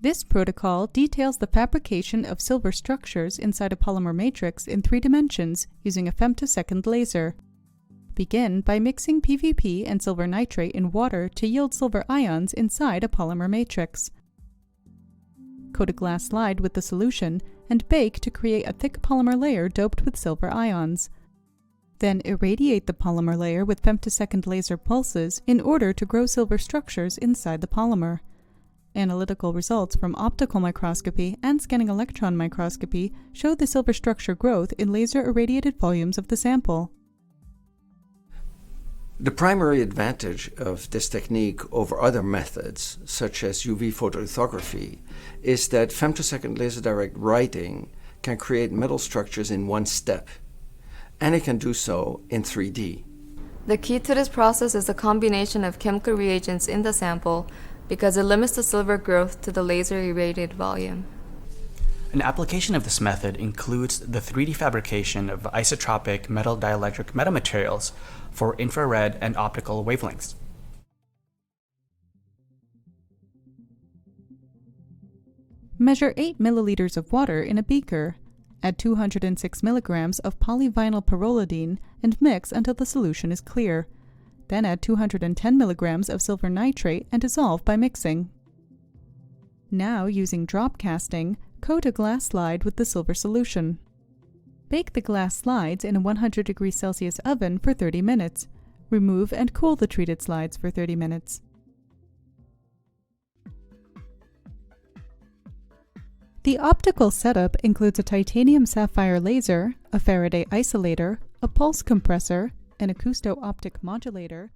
This protocol details the fabrication of silver structures inside a polymer matrix in 3 dimensions using a femtosecond-laser. Begin by mixing PVP and silver nitrate in water to yield silver ions inside a polymer matrix. Coat a glass slide with the solution and bake to create a thick polymer layer doped with silver ions. Then irradiate the polymer layer with femtosecond-laser pulses in order to grow silver structures inside the polymer. Analytical results from optical microscopy and scanning electron microscopy show the silver structure growth in laser-irradiated volumes of the sample. The primary advantage of this technique over other methods, such as UV photolithography, is that femtosecond laser direct writing can create metal structures in one step, and it can do so in 3D. The key to this process is the combination of chemical reagents in the sample because it limits the silver growth to the laser-irradiated volume. An application of this method includes the 3D fabrication of isotropic metal dielectric metamaterials for infrared and optical wavelengths. Measure 8 milliliters of water in a beaker. Add 206 milligrams of polyvinyl pyrrolidine and mix until the solution is clear. Then add 210 milligrams of silver nitrate and dissolve by mixing. Now, using drop casting, coat a glass slide with the silver solution. Bake the glass slides in a 100 degrees Celsius oven for 30 minutes. Remove and cool the treated slides for 30 minutes. The optical setup includes a titanium sapphire laser, a Faraday isolator, a pulse compressor, an acousto-optic modulator,